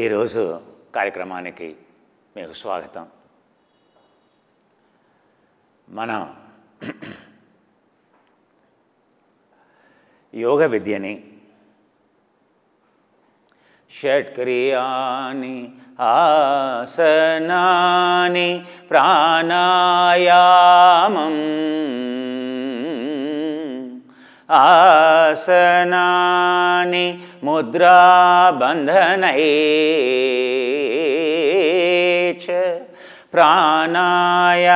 ఈరోజు కార్యక్రమానికి మీకు స్వాగతం. మనం యోగ విద్యని షట్క్రియాని ఆసనాని ప్రాణాయామం ఆసనాని ముద్రాబంధనై చ ప్రాణాయామేన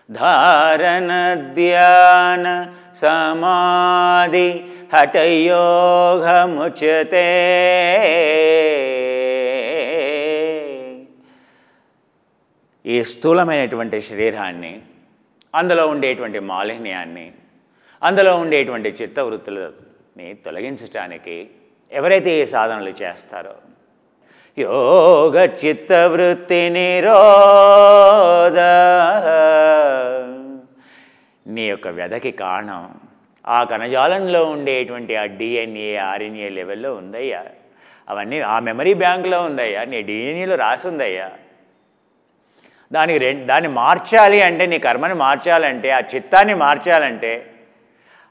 ధారణ ధ్యాన సమాధి హఠయోగముచ్యతే. ఈ స్థూలమైనటువంటి శరీరాన్ని, అందులో ఉండేటువంటి మాలిన్యాన్ని, అందులో ఉండేటువంటి చిత్తవృత్తులని తొలగించడానికి ఎవరైతే ఈ సాధనలు చేస్తారో, యోగ చిత్తవృత్తి నిరోధ, నీ యొక్క వ్యధకి కారణం ఆ కణజాలంలో ఉండేటువంటి ఆ డిఎన్ఏ ఆర్ఎన్ఏ లెవెల్లో ఉందయ్యా. అవన్నీ ఆ మెమరీ బ్యాంకులో ఉందయ్యా, నీ డిఎన్ఏలో రాసి ఉందయ్యా. దాన్ని మార్చాలి అంటే, నీ కర్మని మార్చాలంటే, ఆ చిత్తాన్ని మార్చాలంటే,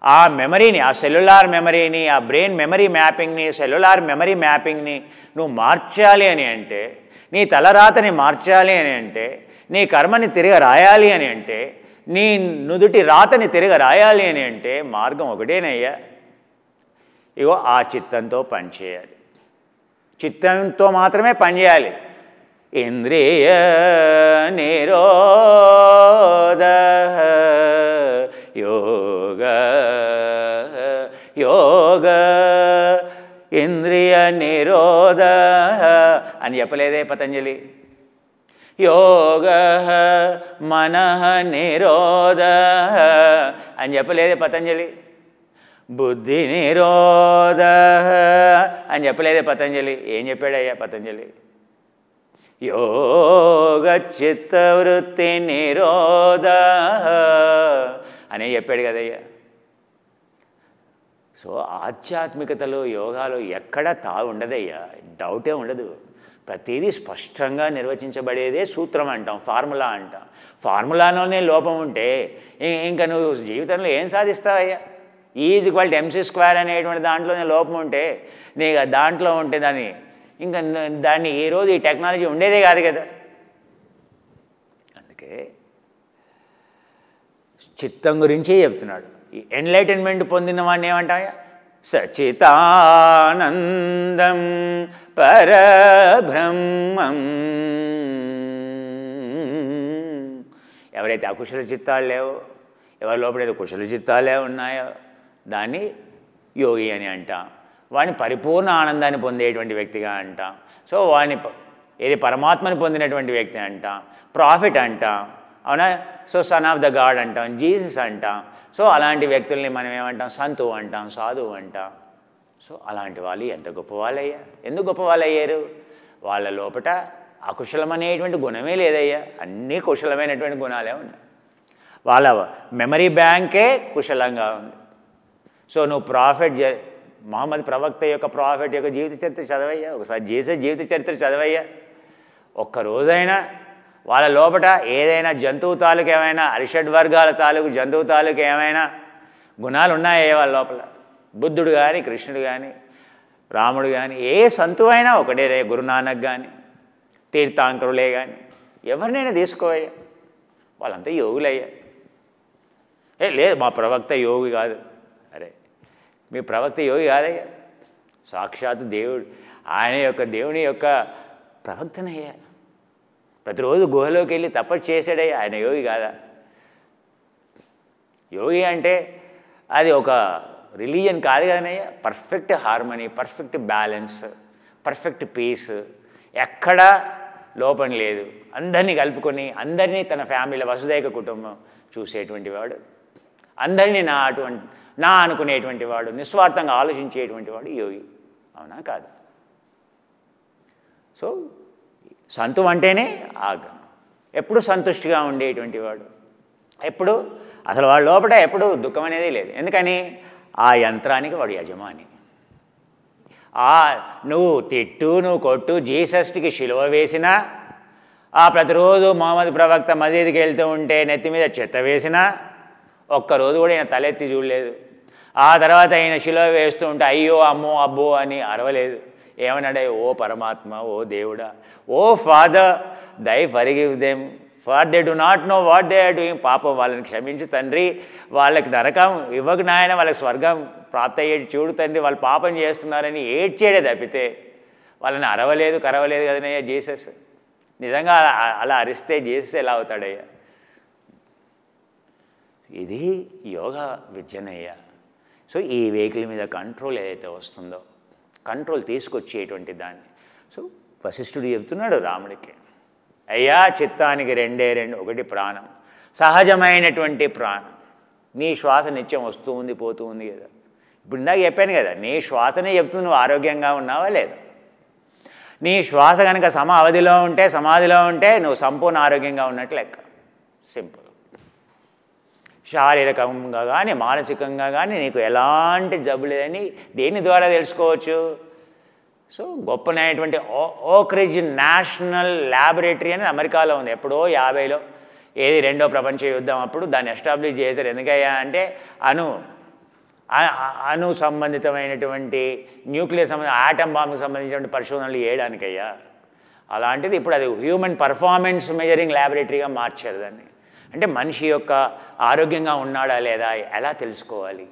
ఆ మెమరీని, ఆ సెల్యులార్ మెమరీని, ఆ బ్రెయిన్ మెమరీ మ్యాపింగ్ని, సెల్యులార్ మెమరీ మ్యాపింగ్ని నువ్వు మార్చాలి అని అంటే, నీ తలరాతని మార్చాలి అని అంటే, నీ కర్మని తిరిగి రాయాలి అని అంటే, నీ నుదుటి రాతని తిరిగి రాయాలి అని అంటే మార్గం ఒకటేనయ్యా. ఇగో ఆ చిత్తంతో పనిచేయాలి. చిత్తంతో మాత్రమే పనిచేయాలి. ఇంద్రియ నిరోధ యోగ యోగ ఇంద్రియ నిరోధ అని చెప్పలేదే పతంజలి. యోగ మనః నిరోధ అని చెప్పలేదే పతంజలి. బుద్ధి నిరోధ అని చెప్పలేదే పతంజలి. ఏం చెప్పాడయ్యా పతంజలి? యోగ చిత్తవృత్తి నిరోధ అనే చెప్పాడు కదయ్యా. సో ఆధ్యాత్మికతలో, యోగాలో ఎక్కడ ఉండదయ్యా, డౌటే ఉండదు. ప్రతిదీ స్పష్టంగా నిర్వచించబడేదే సూత్రం అంటాం, ఫార్ములా అంటాం. ఫార్ములాలోనే లోపం ఉంటే ఇంకా నువ్వు జీవితంలో ఏం సాధిస్తావయ్యా? E=mc² అనేటువంటి దాంట్లోనే లోపం ఉంటే, నీకు దాంట్లో ఉంటే దాన్ని ఈరోజు ఈ టెక్నాలజీ ఉండేదే కాదు కదా. అందుకే చిత్తం గురించే చెప్తున్నాడు. ఈ ఎన్లైటన్మెంట్ పొందిన వాడిని ఏమంటాయా? సచితానందం పరబ్రహ్మం. ఎవరైతే అకుశల చిత్తాలు లేవో, ఎవరి లోపలైతే కుశల చిత్తాలే ఉన్నాయో దాన్ని యోగి అని అంటాం. వాడిని పరిపూర్ణ ఆనందాన్ని పొందేటువంటి వ్యక్తిగా అంటాం. సో వాడిని ఏది పరమాత్మని పొందినటువంటి వ్యక్తి అంటాం, ప్రాఫిట్ అంటాం, అవునా? So son of the God అంటాం, జీసస్ అంటాం. సో అలాంటి వ్యక్తుల్ని మనం ఏమంటాం? సంతు అంటాం, సాధువు అంటాం. సో అలాంటి వాళ్ళు ఎంత గొప్పవాళ్ళయ్యా. ఎందుకు గొప్పవాళ్ళు అయ్యారు? వాళ్ళ లోపల అకుశలం అనేటువంటి గుణమే లేదయ్యా, అన్నీ కుశలమైనటువంటి గుణాలే ఉన్నాయి. వాళ్ళ మెమరీ బ్యాంకే కుశలంగా ఉంది. సో నువ్వు మహమ్మద్ ప్రవక్త యొక్క ప్రాఫిట్ యొక్క జీవిత చరిత్ర చదవయ్యా, ఒకసారి జీసస్ జీవిత చరిత్ర చదవయ్యా. ఒక్కరోజైనా వాళ్ళ లోపల ఏదైనా జంతువు తాలూకు ఏమైనా, అరిషడ్ వర్గాల తాలూకు జంతువు తాలూకు ఏమైనా గుణాలు ఉన్నాయే వాళ్ళ లోపల? బుద్ధుడు కానీ, కృష్ణుడు కానీ, రాముడు కానీ, ఏ సంతువైనా ఒకటే రే. గురునానక్ కానీ, తీర్థాంకరులే కానీ, ఎవరినైనా తీసుకోవయ్యా, వాళ్ళంతా యోగులయ్యా. లేదు మా ప్రవక్త యోగి కాదు. అరే మీ ప్రవక్త యోగి కాదయ్యా, సాక్షాత్తు దేవుడు, దేవుని యొక్క ప్రవక్తనయ్యా. ప్రతిరోజు గుహలోకి వెళ్ళి తపస్సు చేశాడయ్యా, ఆయన యోగి కాదా? యోగి అంటే అది ఒక రిలీజియన్ కాదు కదనయ్యా. Perfect harmony, perfect balance, perfect peace, ఎక్కడా లోపం లేదు. అందరినీ కలుపుకొని, అందరినీ తన ఫ్యామిలీలో వసుదైక కుటుంబం చూసేటువంటి వాడు, అందరినీ నా అనుకునేటువంటి వాడు, నిస్వార్థంగా ఆలోచించేటువంటి వాడు యోగి. అవునా కాదు? సో సంతు అంటేనే ఆగం, ఎప్పుడు సంతుష్టిగా ఉండేటువంటి వాడు, ఎప్పుడు అసలు వాళ్ళ లోపల ఎప్పుడు దుఃఖం అనేది లేదు. ఎందుకని? ఆ యంత్రానికి వాడు యజమాని. నువ్వు తిట్టు, నువ్వు కొట్టు, జీసస్కి శిలువ వేసినా, ప్రతిరోజు మహమ్మద్ ప్రవక్త మసీదుకి వెళ్తూ ఉంటే నెత్తి మీద చెత్త వేసినా ఒక్కరోజు కూడా ఈయన తలెత్తి చూడలేదు. ఆ తర్వాత ఈయన శిలువ వేస్తూ ఉంటే అయ్యో అమ్మో అబ్బో అని అరవలేదు. ఏమన్నాడే, ఓ పరమాత్మ, ఓ దేవుడా, ఓ father, thy forgive them for they do not know what they are doing. పాపం వాళ్ళని క్షమించు తండ్రి, వాళ్ళకి నరకం ఇవ్వకు నాయన, వాళ్ళకి స్వర్గం ప్రాప్తి అయ్యేది చూడు తండ్రి, వాళ్ళు పాపం చేస్తున్నారని ఏడ్చేడే తప్పితే వాళ్ళని అరవలేదు కరవలేదు కదనయ్యా జీసస్. నిజంగా అలా అరిస్తే జీసస్ ఎలా అవుతాడయ్యా? ఇది యోగా విద్యనయ్యా. సో ఈ వెహికల్ మీద కంట్రోల్ ఏదైతే వస్తుందో, కంట్రోల్ తీసుకొచ్చేటువంటి దాన్ని, సో వశిష్ఠుడు చెప్తున్నాడు రాముడికి, అయ్యా చిత్తానికి రెండే రెండు, ఒకటి ప్రాణం, సహజమైనటువంటి ప్రాణం. నీ శ్వాస నిత్యం వస్తూ ఉంది పోతూ ఉంది కదా. ఇప్పుడు ఇందాక చెప్పాను కదా, నీ శ్వాసనే చెప్తుంది నువ్వు ఆరోగ్యంగా ఉన్నావా లేదా. నీ శ్వాస కనుక సమ అవధిలో ఉంటే, సమాధిలో ఉంటే నువ్వు సంపూర్ణ ఆరోగ్యంగా ఉన్నట్టు లెక్క. సింపుల్. శారీరకంగా కానీ మానసికంగా కానీ నీకు ఎలాంటి జబ్బు లేదని దేని ద్వారా తెలుసుకోవచ్చు? సో గొప్పనైనటువంటి ఓక్ రిడ్జ్ నేషనల్ ల్యాబొరేటరీ అనేది అమెరికాలో ఉంది. ఎప్పుడో 50లో ఏది రెండో ప్రపంచ యుద్ధం అప్పుడు దాన్ని ఎస్టాబ్లిష్ చేశారు. ఎందుకయ్యా అంటే అణు సంబంధితమైనటువంటి న్యూక్లియర్ సంబంధించిన ఆటమ్ బాంబుకి సంబంధించినటువంటి పరిశోధనలు చేయడానికయ్యా. అలాంటిది ఇప్పుడు అది హ్యూమన్ పర్ఫార్మెన్స్ మెజరింగ్ ల్యాబొరేటరీగా మార్చారు దాన్ని. అంటే మనిషి యొక్క ఆరోగ్యంగా ఉన్నాడా లేదా ఎలా తెలుసుకోవాలి,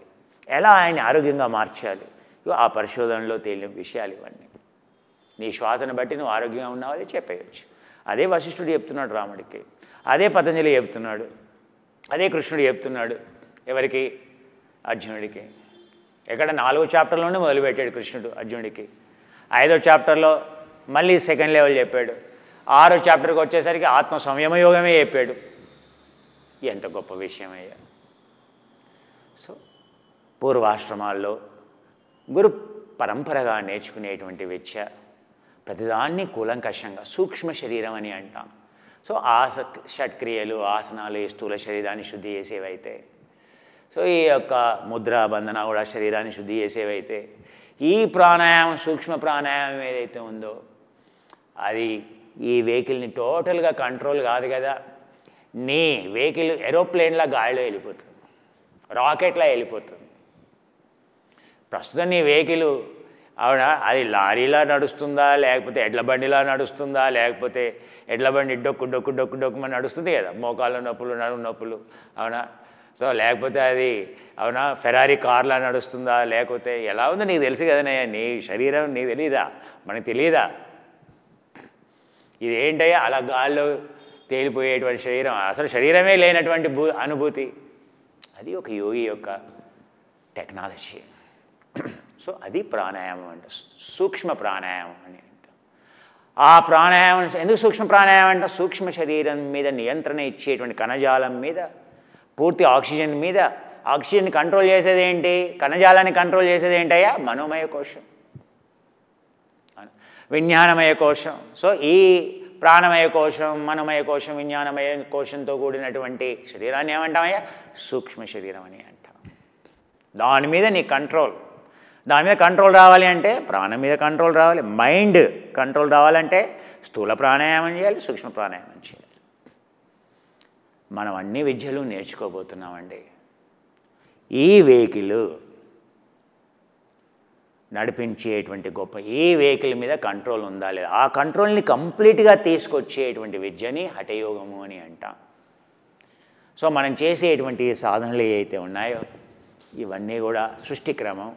ఎలా ఆయన ఆరోగ్యంగా మార్చాలి, ఆ పరిశోధనలో తేలిన విషయాలు ఇవన్నీ. నీ శ్వాసను బట్టి నువ్వు ఆరోగ్యంగా ఉన్నావని చెప్పేయచ్చు. అదే వశిష్ఠుడు చెప్తున్నాడు రాముడికి, అదే పతంజలి చెప్తున్నాడు, అదే కృష్ణుడు చెప్తున్నాడు. ఎవరికి? అర్జునుడికి. ఎక్కడ 4వ చాప్టర్లోనే మొదలుపెట్టాడు కృష్ణుడు అర్జునుడికి. 5వ చాప్టర్లో మళ్ళీ సెకండ్ లెవెల్ చెప్పాడు. 6వ చాప్టర్కి వచ్చేసరికి ఆత్మ సంయమ యోగమే చెప్పాడు. ఎంత గొప్ప విషయం అయ్యా. సో పూర్వాశ్రమాల్లో గురు పరంపరగా నేర్చుకునేటువంటి విద్య ప్రతిదాన్ని కూలంకషంగా సూక్ష్మ శరీరం అని అంటాం. సో షట్క్రియలు, ఆసనాలు ఈ స్థూల శరీరాన్ని శుద్ధి చేసేవైతే, సో ఈ యొక్క ముద్ర బంధన కూడా శరీరాన్ని శుద్ధి చేసేవైతే, ఈ ప్రాణాయామం సూక్ష్మ ప్రాణాయామం ఏదైతే ఉందో అది ఈ వెహికల్ని టోటల్గా కంట్రోల్ కాదు కదా. నీ వెహికల్ ఏరోప్లేన్లా గాలిలో వెళ్ళిపోతుంది, రాకెట్లా వెళ్ళిపోతుంది. ప్రస్తుతం నీ వెహికల్ అవునా అది లారీలా నడుస్తుందా, లేకపోతే ఎడ్ల బండిలా నడుస్తుందా, లేకపోతే ఎడ్ల బండి డొక్కు డొక్కు డొక్కు డొక్కుమని నడుస్తుంది కదా, మోకాళ్ళ నొప్పులు నడుము నొప్పులు అవునా. సో లేకపోతే అది అవునా ఫెరారీ కార్లా నడుస్తుందా, లేకపోతే ఎలా ఉందో నీకు తెలుసు కదనయ్యా. నీ శరీరం నీకు తెలియదా, మనకు తెలియదా? ఇదేంటయ్యా అలా గాల్లో తేలిపోయేటువంటి శరీరం, అసలు శరీరమే లేనటువంటి అనుభూతి. అది ఒక యోగి యొక్క టెక్నాలజీ. సో అది ప్రాణాయామం అంటే సూక్ష్మ ప్రాణాయామం అని అంటాం. ఆ ప్రాణాయామం ఎందుకు సూక్ష్మ ప్రాణాయామం అంటే సూక్ష్మ శరీరం మీద నియంత్రణ ఇచ్చేటువంటి కణజాలం మీద, పూర్తి ఆక్సిజన్ మీద. ఆక్సిజన్ కంట్రోల్ చేసేది ఏంటి, కణజాలాన్ని కంట్రోల్ చేసేది ఏంటయ్యా? మనోమయ కోశం, విజ్ఞానమయ కోశం. సో ఈ ప్రాణమయ కోశం, మనోమయ కోశం, విజ్ఞానమయ కోశంతో కూడినటువంటి శరీరాన్ని ఏమంటామయ్యా? సూక్ష్మ శరీరం అని అంటాం. దాని మీద నీ కంట్రోల్, దాని మీద కంట్రోల్ రావాలి అంటే ప్రాణం మీద కంట్రోల్ రావాలి. మైండ్ కంట్రోల్ రావాలంటే స్థూల ప్రాణాయామం చేయాలి, సూక్ష్మ ప్రాణాయామం చేయాలి. మనం అన్ని విద్యలు నేర్చుకోబోతున్నామండి. ఈ వెహికల్ నడిపించేటువంటి గొప్ప ఈ వెహికల్ మీద కంట్రోల్ ఉందా లేదా, ఆ కంట్రోల్ని కంప్లీట్గా తీసుకొచ్చేటువంటి విద్యని హఠయోగము అని అంటాం. సో మనం చేసేటువంటి సాధనలు ఏవైతే ఉన్నాయో ఇవన్నీ కూడా సృష్టి క్రమం,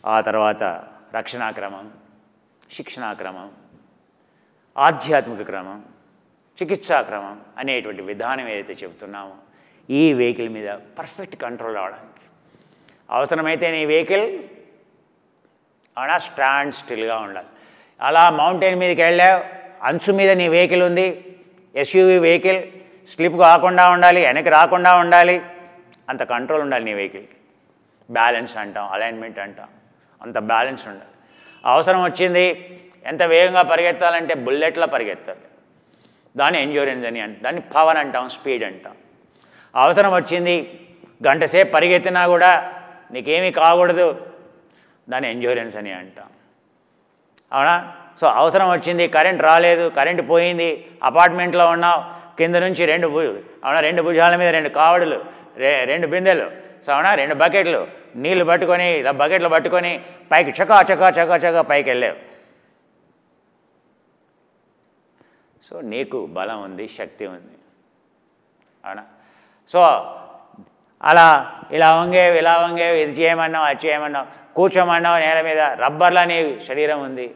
ఆ తర్వాత రక్షణాక్రమం, శిక్షణాక్రమం, ఆధ్యాత్మిక క్రమం, చికిత్సాక్రమం అనేటువంటి విధానం ఏదైతే చెబుతున్నామో ఈ వెహికల్ మీద పర్ఫెక్ట్ కంట్రోల్ రావడానికి అవసరమైతే నీ వెహికల్ అలా స్టాండ్ స్టిల్గా ఉండాలి. అలా మౌంటైన్ మీదకి వెళ్ళావు, అంచు మీద నీ వెహికల్ ఉంది, ఎస్యూవీ వెహికల్, స్లిప్ కాకుండా ఉండాలి, వెనక్కి రాకుండా ఉండాలి, అంత కంట్రోల్ ఉండాలి నీ వెహికల్కి. బ్యాలెన్స్ అంటాం, అలైన్మెంట్ అంటాం, అంత బ్యాలెన్స్ ఉండాలి. అవసరం వచ్చింది ఎంత వేగంగా పరిగెత్తాలంటే బుల్లెట్లా పరిగెత్తాలి, దాన్ని ఎండ్యూరెన్స్ అని అంటాం, దాన్ని పవర్ అంటాం, స్పీడ్ అంటాం. అవసరం వచ్చింది గంట సేపు పరిగెత్తినా కూడా నీకేమీ కాకూడదు, దాన్ని ఎండ్యూరెన్స్ అని అంటాం. అవునా? సో అవసరం వచ్చింది, కరెంట్ రాలేదు, కరెంట్ పోయింది, అపార్ట్మెంట్లో ఉన్నావు, కింద నుంచి రెండు భుజాల మీద 2 కావడులు, 2 బిందెలు, సో అవునా, 2 బకెట్లు నీళ్లు పట్టుకొని, ఇలా బకెట్లు పట్టుకొని పైకి చకా చకా చకా చకా పైకి వెళ్ళావు. సో నీకు బలం ఉంది, శక్తి ఉంది. అవునా? సో అలా ఇలా వంగేవి, ఇలా వంగేవి, ఇది చేయమన్నావు, అది చేయమన్నావు, కూర్చోమన్నావు నేల మీద, రబ్బర్లా నీ శరీరం ఉంది,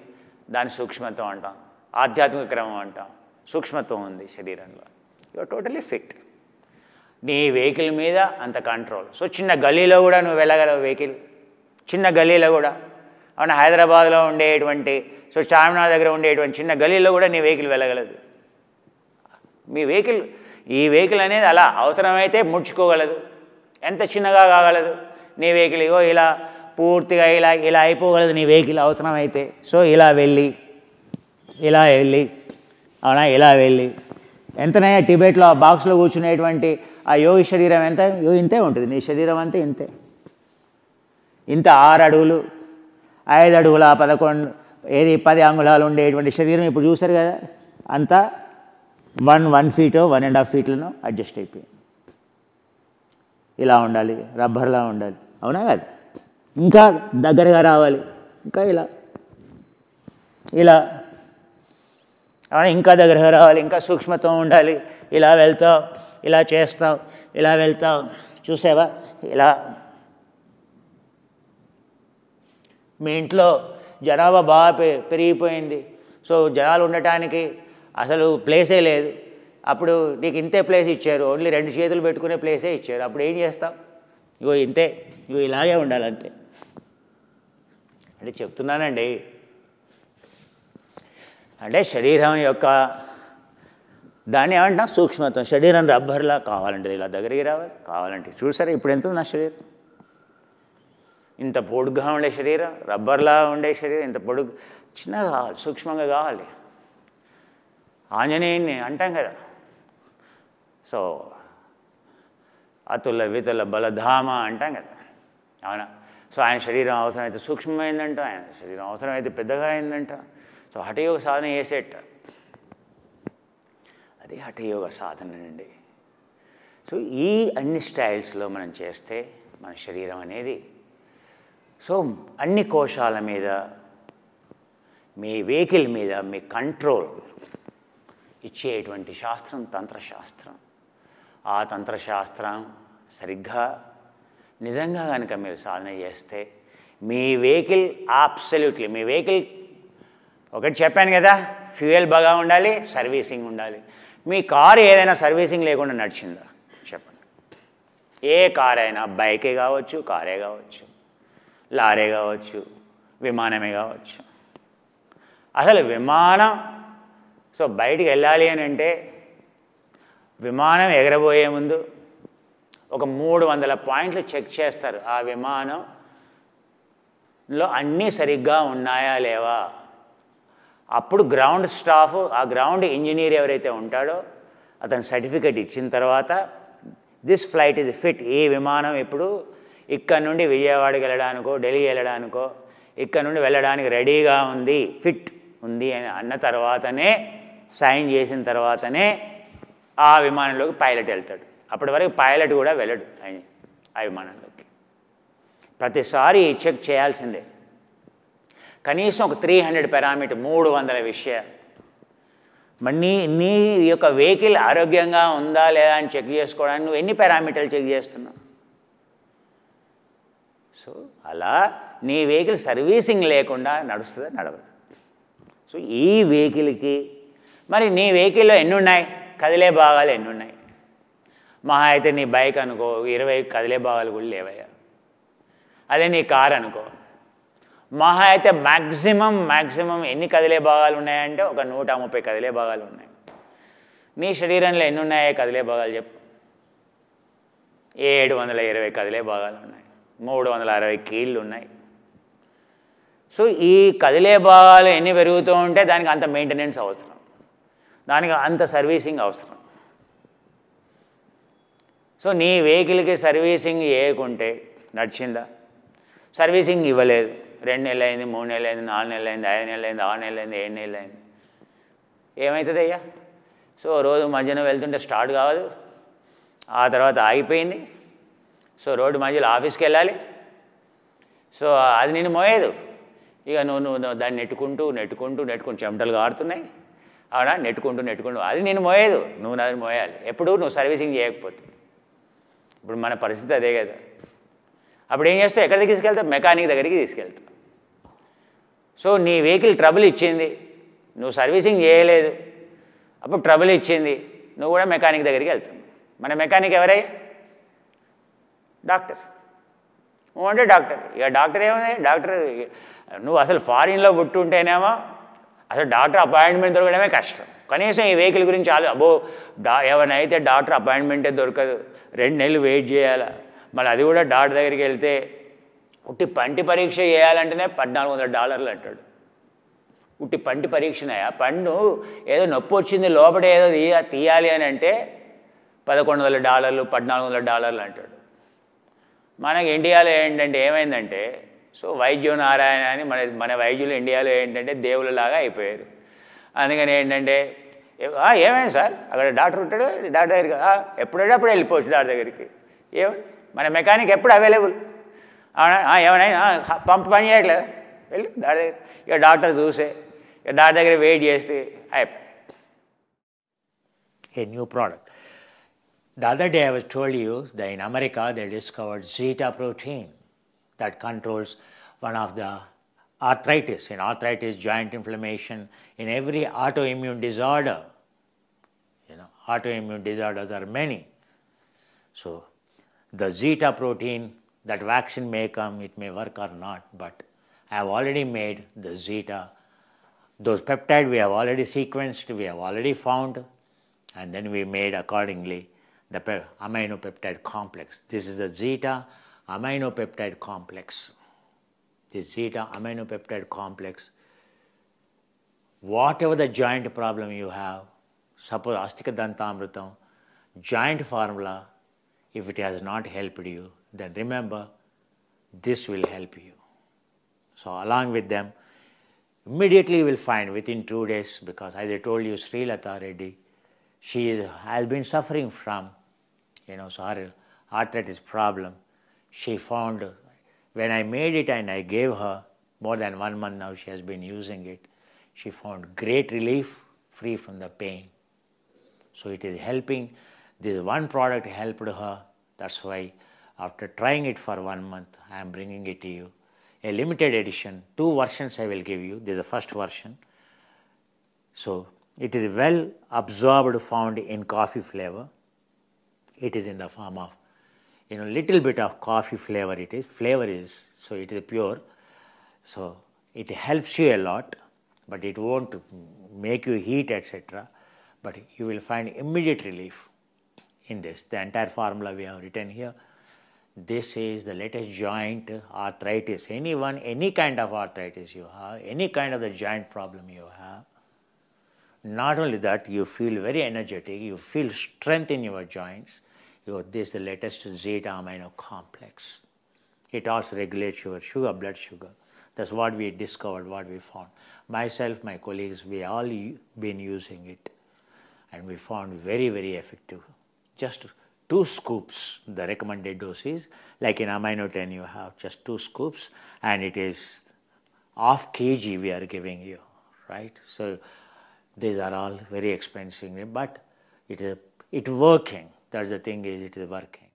దాని సూక్ష్మత్వం అంటాం, ఆధ్యాత్మిక క్రమం అంటాం. సూక్ష్మత్వం ఉంది శరీరంలో. You are totally fit. నీ వెహికల్ మీద అంత కంట్రోల్. సో చిన్న గల్లీలో కూడా నువ్వు వెళ్ళగలవు, వెహికల్ చిన్న గల్లీలో కూడా. అవునా? హైదరాబాద్లో ఉండేటువంటి, సో చార్మినార్ దగ్గర ఉండేటువంటి చిన్న గల్లీలో కూడా నీ వెహికల్ వెళ్ళగలదు. మీ వెహికల్, ఈ వెహికల్ అనేది అలా అవసరమైతే ముడుచుకోగలదు, ఎంత చిన్నగా కాగలదు నీ వెహికల్. ఇగో ఇలా పూర్తిగా ఇలా ఇలా అయిపోగలదు నీ వెహికల్ అవసరమైతే. సో ఇలా వెళ్ళి, ఇలా వెళ్ళి, అవునా, ఇలా వెళ్ళి ఎంతనయ్యా టిబెట్లో ఆ బాక్స్లో కూర్చునేటువంటి ఆ యోగి శరీరం ఎంత, ఇంతే ఉంటుంది నీ శరీరం అంతే, ఇంతే, ఇంత 6 అడుగులు 5 అడుగుల 10 అంగుళాలు ఉండేటువంటి శరీరం ఇప్పుడు చూసారు కదా, అంతా 1 ఫీటో 1.5 ఫీట్లను అడ్జస్ట్ అయిపోయింది. ఇలా ఉండాలి, రబ్బర్లా ఉండాలి. అవునా కాదు? ఇంకా దగ్గరగా రావాలి, ఇంకా ఇలా ఇలా, అవునా, ఇంకా దగ్గరగా రావాలి, ఇంకా సూక్ష్మత్వం ఉండాలి. ఇలా వెళ్తావు, ఇలా చేస్తావు, ఇలా వెళ్తావు, చూసావా ఇలా. మీ ఇంట్లో జనాభా బాగా పెరిగిపోయింది, సో జనాలు ఉండటానికి అసలు ప్లేసే లేదు. అప్పుడు నీకు ఇంతే ప్లేస్ ఇచ్చారు, ఓన్లీ 2 చేతులు పెట్టుకునే ప్లేసే ఇచ్చారు. అప్పుడు ఏం చేస్తావు? ఇగో ఇంతే, ఇగో ఇలాగే ఉండాలంతే. అంటే చెప్తున్నానండి, అంటే శరీరం యొక్క దాన్ని ఏమంటాం, సూక్ష్మత్వం. శరీరం రబ్బర్లా కావాలంటే ఇలా దగ్గరికి రావాలి, కావాలంటే చూసారా ఇప్పుడు ఎంత నా శరీరం, ఇంత పొడుగ్గా ఉండే శరీరం, రబ్బర్లా ఉండే శరీరం, ఇంత పొడుగు, చిన్నగా కావాలి, సూక్ష్మంగా కావాలి. ఆంజనేయుని అంటాం కదా, సో అతుల వితుల బలధామ అంటాం కదా. అవునా? సో ఆయన శరీరం అవసరమైతే సూక్ష్మమైందంట, ఆయన శరీరం అవసరమైతే పెద్దగా అయిందంట. సో హఠయోగ సాధన చేసేట, అది హఠయోగ సాధన అండి. సో ఈ అన్ని స్టైల్స్లో మనం చేస్తే మన శరీరం అనేది, సో అన్ని కోశాల మీద, మీ వెహికల్ మీద మీ కంట్రోల్ ఇచ్చేటువంటి శాస్త్రం తంత్రశాస్త్రం. ఆ తంత్రశాస్త్రం సరిగ్గా నిజంగా కనుక మీరు సాధన చేస్తే మీ వెహికల్ అబ్సల్యూట్లీ, మీ వెహికల్ ఒకటి చెప్పాను కదా, ఫ్యూయల్ బాగా ఉండాలి, సర్వీసింగ్ ఉండాలి. మీ కారు ఏదైనా సర్వీసింగ్ లేకుండా నడిచిందా చెప్పండి? ఏ కార్ అయినా, బైకే కావచ్చు, కారే కావచ్చు, లారీ కావచ్చు, విమానమే కావచ్చు. అసలు విమానం, సో బయటికి వెళ్ళాలి అని అంటే విమానం ఎగరబోయే ముందు ఒక 300 పాయింట్లు చెక్ చేస్తారు. ఆ విమానంలో అన్నీ సరిగ్గా ఉన్నాయా లేవా. అప్పుడు గ్రౌండ్ స్టాఫ్, ఆ గ్రౌండ్ ఇంజనీర్ ఎవరైతే ఉంటాడో అతను సర్టిఫికెట్ ఇచ్చిన తర్వాత దిస్ ఫ్లైట్ ఈజ్ ఫిట్, ఈ విమానం ఇప్పుడు ఇక్కడ నుండి విజయవాడకి వెళ్ళడానికో ఢిల్లీ వెళ్ళడానికో ఇక్కడ నుండి వెళ్ళడానికి రెడీగా ఉంది, ఫిట్ ఉంది అని అన్న తర్వాతనే, సైన్ చేసిన తర్వాతనే ఆ విమానంలోకి పైలట్ వెళ్తాడు. అప్పటి వరకు పైలట్ కూడా వెళ్ళడు ఆ విమానంలోకి. ప్రతిసారి చెక్ చేయాల్సిందే. కనీసం ఒక 300 పారామీటర్, 300 విషయాలు. మరి నీ యొక్క వెహికల్ ఆరోగ్యంగా ఉందా లేదా అని చెక్ చేసుకోవడానికి నువ్వు ఎన్ని పారామీటర్లు చెక్ చేస్తున్నావు? సో అలా నీ వెహికల్ సర్వీసింగ్ లేకుండా నడుస్తుందా, నడవదు. సో ఈ వెహికల్కి మరి నీ వెహికల్లో ఎన్ని ఉన్నాయి, కదిలే భాగాలు ఎన్ని ఉన్నాయి? మహా అయితే నీ బైక్ అనుకో 20 కదిలే భాగాలు కూడా లేవయ్యా. అదే నీ కార్ అనుకో మహా అయితే మ్యాక్సిమం ఎన్ని కదిలే భాగాలు ఉన్నాయంటే ఒక 130 కదిలే భాగాలు ఉన్నాయి. నీ శరీరంలో ఎన్ని ఉన్నాయో కదిలే భాగాలు చెప్పు. 720 కదిలే భాగాలు ఉన్నాయి, 360 కీళ్ళు ఉన్నాయి. సో ఈ కదిలే భాగాలు ఎన్ని పెరుగుతూ ఉంటే దానికి అంత మెయింటెనెన్స్ అవసరం, దానికి అంత సర్వీసింగ్ అవసరం. సో నీ వెహికల్కి సర్వీసింగ్ చేయకుంటే నడిచిందా? సర్వీసింగ్ ఇవ్వలేదు, 2 నెలలు అయింది, 3 నెలలు అయింది, 4 నెలలు అయింది, 5 నెలలు అయింది, 6 నెలలు అయింది, 7 నెలలు అయింది, ఏమవుతుంది అయ్యా? సో రోజు మధ్యన వెళ్తుంటే స్టార్ట్ కావదు, ఆ తర్వాత ఆగిపోయింది. సో రోడ్డు మధ్యలో ఆఫీస్కి వెళ్ళాలి. సో అది నేను మోయేదు. ఇక నువ్వు దాన్ని నెట్టుకుంటూ చెమటలు కారుతున్నాయి, అవునా? నెట్టుకుంటూ అది నేను మోయేదు, నువ్వు అది మోయాలి. ఎప్పుడు నువ్వు సర్వీసింగ్ చేయకపోతే. ఇప్పుడు మన పరిస్థితి అదే కదా. అప్పుడు ఏం చేస్తావు? ఎక్కడికి తీసుకెళ్తావు? మెకానిక్ దగ్గరికి తీసుకెళ్తావు. సో నీ వెహికల్ ట్రబుల్ ఇచ్చింది, నువ్వు సర్వీసింగ్ చేయలేదు, అప్పుడు ట్రబుల్ ఇచ్చింది, నువ్వు కూడా మెకానిక్ దగ్గరికి వెళ్తావు. మన మెకానిక్ ఎవరయ్యా? డాక్టర్. నువ్వు అంటే డాక్టర్. ఇక డాక్టర్ ఏముంది? డాక్టర్ నువ్వు అసలు ఫారిన్లో పుట్టుంటేనేమో అసలు డాక్టర్ అపాయింట్మెంట్ దొరకడమే కష్టం. కనీసం ఈ వెహికల్ గురించి ఏమైనా అయితే డాక్టర్ అపాయింట్మెంటే దొరకదు, 2 నెలలు వెయిట్ చేయాలి. మళ్ళీ అది కూడా డాక్టర్ దగ్గరికి వెళ్తే ఉట్టి పంటి పరీక్ష చేయాలంటేనే $1,400 అంటాడు. ఉట్టి పంటి పరీక్షనయా? పన్ను ఏదో నొప్పి వచ్చింది లోపల ఏదో తీయాలి అని అంటే $1,100, $1,400 అంటాడు. మనకి ఇండియాలో ఏంటంటే ఏమైందంటే, సో వైద్యం నారాయణ అని మన వైద్యులు ఇండియాలో ఏంటంటే దేవుళ్ళలాగా అయిపోయారు. అందుకని ఏంటంటే ఏమైంది సార్, అక్కడ డాక్టర్ ఉంటాడు, డాక్టర్ దగ్గరికి ఎప్పుడంటే అప్పుడు వెళ్ళిపోవచ్చు డాక్టర్ దగ్గరికి. ఏమైంది? మన మెకానిక్ ఎప్పుడు అవైలబుల్. ఏమైనా పంపు పని చేయట్లేదు, వెళ్ళి డాక్టర్ దగ్గర. ఇక డాక్టర్ చూసే ఇక డాక్టర్ దగ్గర వెయిట్ చేస్తే అయిపోయి a new product. The other day I was told you that in America they discovered zeta protein that controls one of the arthritis. In arthritis, joint inflammation, in every autoimmune disorder. Autoimmune disorders are many. So the zeta protein, that vaccine may come, it may work or not, but I have already made the zeta. Those peptides we have already sequenced, we have already found, and then we made accordingly the aminopeptide complex. This is the zeta aminopeptide complex. This zeta aminopeptide complex, whatever the joint problem you have, suppose Astika Dantamrutam, joint formula, if it has not helped you, then remember, this will help you. So along with them, immediately you will find within 2 days, because as I told you, Srilata Reddy, she has been suffering from, so her arthritis problem. She found, when I made it and I gave her, more than 1 month now she has been using it, she found great relief, free from the pain. So it is helping. This one product helped her. That's why after trying it for 1 month, I am bringing it to you. A limited edition, 2 versions I will give you. This is the first version. So it is well absorbed, found in coffee flavor. It is in the form of, little bit of coffee flavor it is. Flavor is, so it is pure. So it helps you a lot, but it won't make you heat, etc. But you will find immediate relief in this. The entire formula we have written here. This is the latest joint arthritis. Anyone, any kind of arthritis you have, any kind of the joint problem you have. Not only that, you feel very energetic, you feel strength in your joints. This is the latest zeta amino complex. It also regulates your sugar, blood sugar. That's what we discovered, what we found. Myself, my colleagues, we all been using it, and we found very, very effective. Just 2 scoops, the recommended dose is, like in Amino 10 you have just 2 scoops, and it is half kg we are giving you, right? So these are all very expensive, but it working. That's the thing, is it is working.